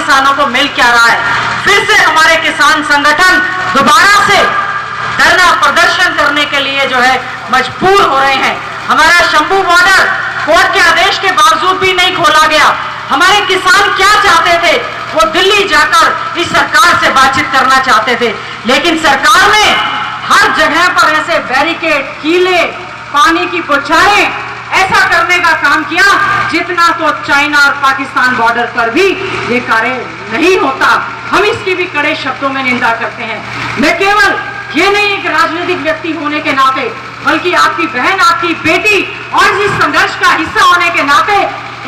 किसानों को मिल क्या रहा है। फिर से हमारे किसान संगठन दोबारा से धरना प्रदर्शन करने के लिए जो है मजबूर हो रहे हैं। हमारा शंभू बॉर्डर कोर्ट के आदेश के बावजूद भी नहीं खोला गया। हमारे किसान क्या चाहते थे, वो दिल्ली जाकर इस सरकार से बातचीत करना चाहते थे, लेकिन सरकार ने हर जगह पर ऐसे बैरिकेड, कीले, पानी की बौछारें ऐसा करने का काम किया जितना तो चाइना और पाकिस्तान बॉर्डर पर भी ये कार्य नहीं होता। हम इसकी भी कड़े शब्दों में निंदा करते हैं। मैं केवल ये नहीं एक राजनीतिक व्यक्ति होने के नाते, बल्कि आपकी बहन, आपकी बेटी और इस संघर्ष का हिस्सा होने के नाते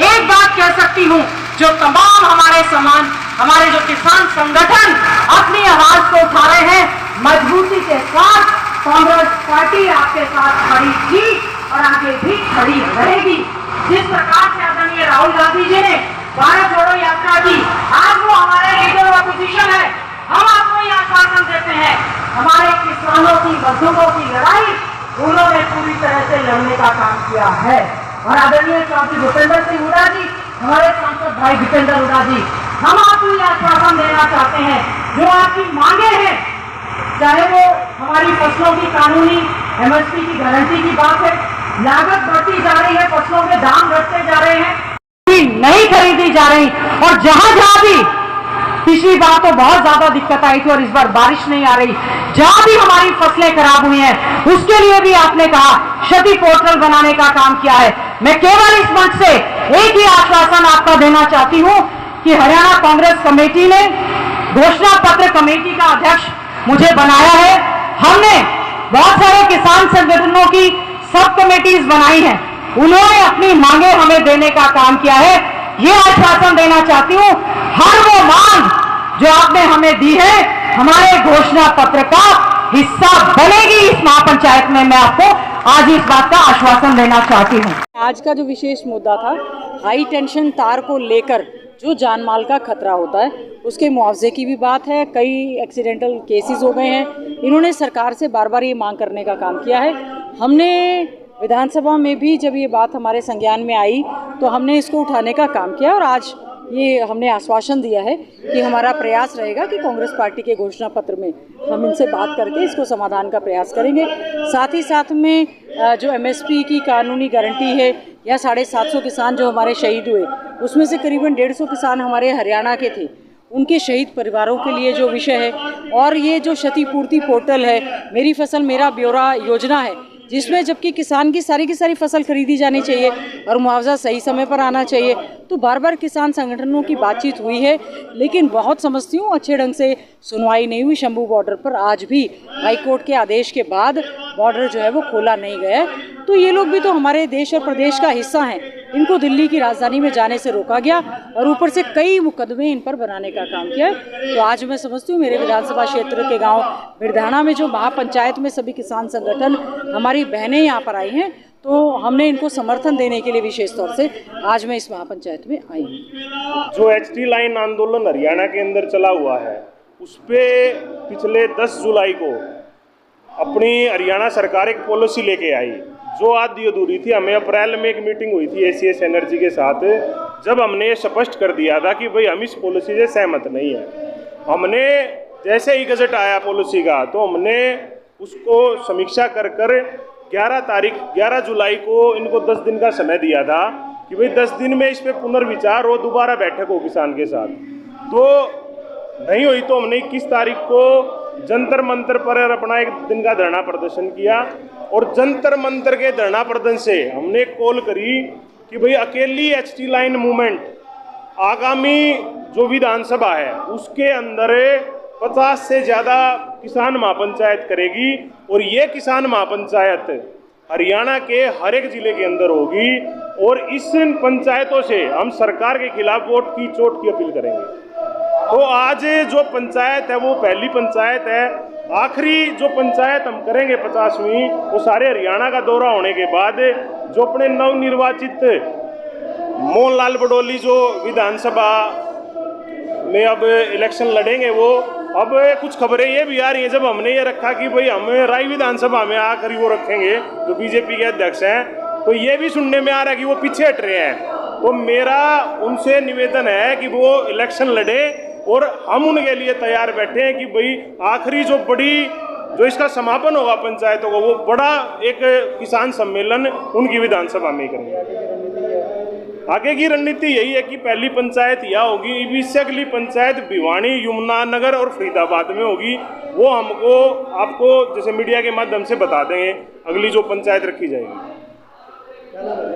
एक बात कह सकती हूँ, जो तमाम हमारे जो किसान संगठन अपनी आवाज को उठा रहे हैं, मजबूती के साथ कांग्रेस पार्टी आपके साथ खड़ी थी और आगे भी खड़ी रहेगी। जिस प्रकार से आदरणीय राहुल गांधी जी ने भारत जोड़ो यात्रा की, आज वो हमारे लीडर ऑपोजिशन है, हम आपको ये आश्वासन देते हैं, हमारे किसानों की, मजदूरों की लड़ाई उन्होंने पूरी तरह से लड़ने का काम किया है। और आदरणीय चौधरी भूपेंद्र सिंह हुड्डा जी, हमारे सांसद भाई भूपेंद्र हुड्डा जी, हम आपको ये आश्वासन देना चाहते हैं, जो आपकी मांगे हैं, चाहे वो हमारी फसलों की कानूनी एमएसपी की गारंटी की बात है, लागत बढ़ती जा रही है, फसलों के दाम घटते जा रहे हैं, नहीं खरीदी जा रही, और जहां जहां भी पिछली बार तो बहुत ज्यादा दिक्कत आई थी और इस बार बारिश नहीं आ रही, जहां भी हमारी फसलें खराब हुई हैं, उसके लिए भी आपने कहा क्षति पोर्टल बनाने का काम किया है। मैं केवल इस मंच से एक ही आश्वासन आपका देना चाहती हूं कि हरियाणा कांग्रेस कमेटी ने घोषणा पत्र कमेटी का अध्यक्ष मुझे बनाया है। हमने बहुत सारे किसान संगठनों की सब कमेटीज बनाई हैं, उन्होंने अपनी मांगे हमें देने का काम किया है। ये आश्वासन देना चाहती हूँ, हर वो मांग जो आपने हमें दी है हमारे घोषणा पत्र का हिस्सा बनेगी इस महापंचायत में। मैं आपको आज इस बात का आश्वासन देना चाहती हूँ। आज का जो विशेष मुद्दा था, हाई टेंशन तार को लेकर जो जान माल का खतरा होता है, उसके मुआवजे की भी बात है। कई एक्सीडेंटल केसेस हो गए हैं, इन्होंने सरकार से बार बार ये मांग करने का काम किया है। हमने विधानसभा में भी जब ये बात हमारे संज्ञान में आई तो हमने इसको उठाने का काम किया, और आज ये हमने आश्वासन दिया है कि हमारा प्रयास रहेगा कि कांग्रेस पार्टी के घोषणा पत्र में हम इनसे बात करके इसको समाधान का प्रयास करेंगे। साथ ही साथ में जो एमएसपी की कानूनी गारंटी है, या 750 किसान जो हमारे शहीद हुए, उसमें से करीबन 150 किसान हमारे हरियाणा के थे, उनके शहीद परिवारों के लिए जो विषय है, और ये जो क्षतिपूर्ति पोर्टल है, मेरी फसल मेरा ब्यौरा योजना है, जिसमें जबकि किसान की सारी फसल खरीदी जानी चाहिए और मुआवजा सही समय पर आना चाहिए। तो बार बार किसान संगठनों की बातचीत हुई है, लेकिन बहुत समझती हूँ अच्छे ढंग से सुनवाई नहीं हुई। शंभू बॉर्डर पर आज भी हाईकोर्ट के आदेश के बाद बॉर्डर जो है वो खोला नहीं गया है। तो ये लोग भी तो हमारे देश और प्रदेश का हिस्सा हैं, इनको दिल्ली की राजधानी में जाने से रोका गया और ऊपर से कई मुकदमे इन पर बनाने का काम किया है। तो आज मैं समझती हूँ मेरे विधानसभा क्षेत्र के गांव बिरधाना में जो महापंचायत में सभी किसान संगठन, हमारी बहनें यहाँ पर आई हैं, तो हमने इनको समर्थन देने के लिए विशेष तौर से आज मैं इस महापंचायत में आई हूँ। जो HT लाइन आंदोलन हरियाणा के अंदर चला हुआ है, उस पर पिछले 10 जुलाई को अपनी हरियाणा सरकार एक पॉलिसी लेके आई, जो आधी अधूरी थी। हमें अप्रैल में एक मीटिंग हुई थी ACS एनर्जी के साथ, जब हमने ये स्पष्ट कर दिया था कि भाई हम इस पॉलिसी से सहमत नहीं है। हमने जैसे ही गजट आया पॉलिसी का, तो हमने उसको समीक्षा कर 11 जुलाई को इनको 10 दिन का समय दिया था कि भाई 10 दिन में इस पर पुनर्विचार हो, दोबारा बैठक हो किसान के साथ। तो नहीं हुई, तो हमने 21 तारीख को जंतर मंतर पर अपना 1 दिन का धरना प्रदर्शन किया, और जंतर मंतर के धरना प्रदर्शन से हमने कॉल करी कि भाई अकेली HT लाइन मूवमेंट आगामी जो विधानसभा है उसके अंदर 50 से ज़्यादा किसान महापंचायत करेगी, और ये किसान महापंचायत हरियाणा के हर एक जिले के अंदर होगी, और इस पंचायतों से हम सरकार के खिलाफ वोट की चोट की अपील करेंगे। तो आज जो पंचायत है वो पहली पंचायत है, आखिरी जो पंचायत हम करेंगे 50वीं, वो सारे हरियाणा का दौरा होने के बाद जो अपने नवनिर्वाचित मोहनलाल बडोली जो विधानसभा में अब इलेक्शन लड़ेंगे, वो अब कुछ खबरें ये भी आ रही हैं, जब हमने ये रखा कि भाई हम राय विधानसभा में आकर वो रखेंगे जो बीजेपी के अध्यक्ष हैं, तो ये भी सुनने में आ रहा है कि वो पीछे हट रहे हैं। तो मेरा उनसे निवेदन है कि वो इलेक्शन लड़े और हम उनके लिए तैयार बैठे हैं कि भाई आखिरी जो इसका समापन होगा पंचायतों का, वो बड़ा एक किसान सम्मेलन उनकी विधानसभा में करेंगे। आगे की रणनीति यही है कि पहली पंचायत यह होगी, इससे अगली पंचायत भिवानी, यमुनानगर और फरीदाबाद में होगी। वो आपको जैसे मीडिया के माध्यम से बता देंगे अगली जो पंचायत रखी जाएगी।